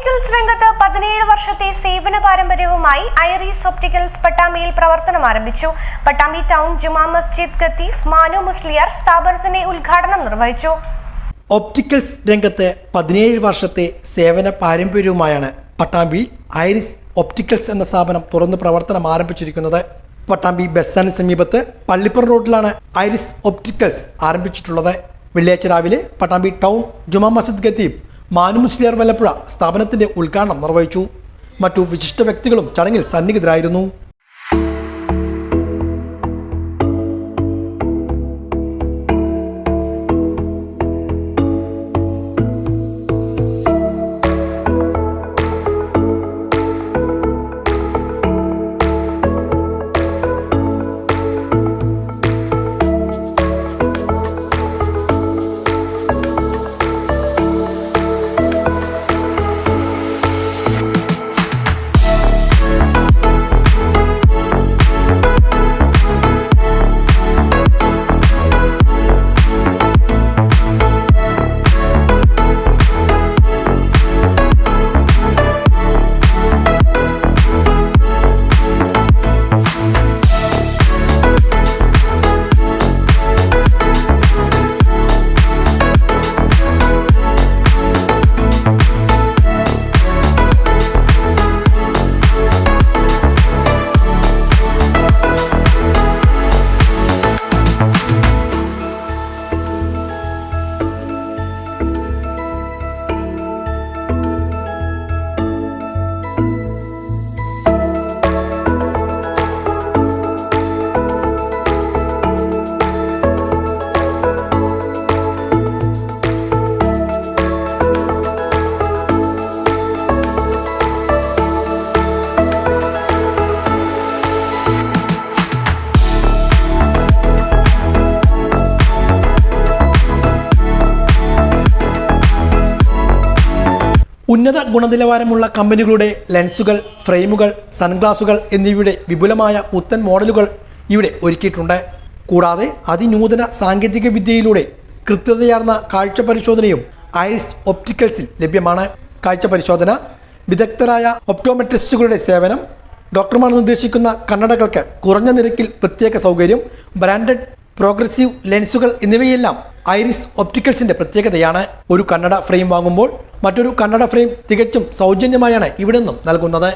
Opticals രംഗത്ത് 17 വർഷത്തെ സേവന പാരമ്പര്യവുമായി ഐറിസ് ഒപ്റ്റിക്കൽസ് പട്ടാമ്പിയിൽ പ്രവർത്തനം ആരംഭിച്ചു. പട്ടാമ്പി ടൗൺ ജുമാ മസ്ജിദ് ഖത്തീഫ് മാനു മുസ്ലിയാർ സ്ഥാപനത്തിന്റെ ഉദ്ഘാടനം നിർവഹിച്ചു. ഒപ്റ്റിക്കൽസ് രംഗത്ത് 17 വർഷത്തെ സേവന പാരമ്പര്യവുമായാണ് പട്ടാമ്പിയിൽ ഐറിസ് ഒപ്റ്റിക്കൽസ് എന്ന സ്ഥാപനം തുറന്ന് പ്രവർത്തനം ആരംഭിച്ചിരിക്കുന്നത്. പട്ടാമ്പി ബസ് സ്റ്റാൻഡിന് സമീപത്ത് പള്ളിപ്പുറം റോഡിലാണ് ഐറിസ് ഒപ്റ്റിക്കൽസ് ആരംഭിച്ചിട്ടുള്ളത്. വെള്ളിയാഴ്ച രാവിലെ പട്ടാമ്പി ടൗൺ ജുമാ മസ്ജിദ് ഖത്തീഫ് മാനു മുസ്ലിയാർ വല്ലപ്പുഴ സ്ഥാപനത്തിന്റെ ഉദ്ഘാടനം നിർവഹിച്ചു. മറ്റു വിശിഷ്ട വ്യക്തികളും ചടങ്ങിൽ സന്നിഹിതരായിരുന്നു. ഉന്നത ഗുണനിലവാരമുള്ള കമ്പനികളുടെ ലെൻസുകൾ, ഫ്രെയിമുകൾ, സൺഗ്ലാസുകൾ എന്നിവയുടെ വിപുലമായ പുത്തൻ മോഡലുകൾ ഇവിടെ ഒരുക്കിയിട്ടുണ്ട്. കൂടാതെ അതിനൂതന സാങ്കേതിക വിദ്യയിലൂടെ കൃത്യതയാർന്ന കാഴ്ച പരിശോധനയും ഐറിസ് ഒപ്റ്റിക്കൽസിൽ ലഭ്യമാണ്. കാഴ്ച പരിശോധന, വിദഗ്ധരായ ഒപ്റ്റോമെട്രിസ്റ്റുകളുടെ സേവനം, ഡോക്ടർമാർ നിർദ്ദേശിക്കുന്ന കണ്ണടകൾക്ക് കുറഞ്ഞ നിരക്കിൽ പ്രത്യേക സൗകര്യം, ബ്രാൻഡഡ് പ്രോഗ്രസീവ് ലെൻസുകൾ എന്നിവയെല്ലാം ഐറിസ് ഒപ്റ്റിക്കൽസിന്റെ പ്രത്യേകതയാണ്. ഒരു കണ്ണട ഫ്രെയിം വാങ്ങുമ്പോൾ മറ്റൊരു കണ്ണട ഫ്രെയിം തികച്ചും സൗജന്യമായാണ് ഇവിടെ നിന്നും നൽകുന്നത്.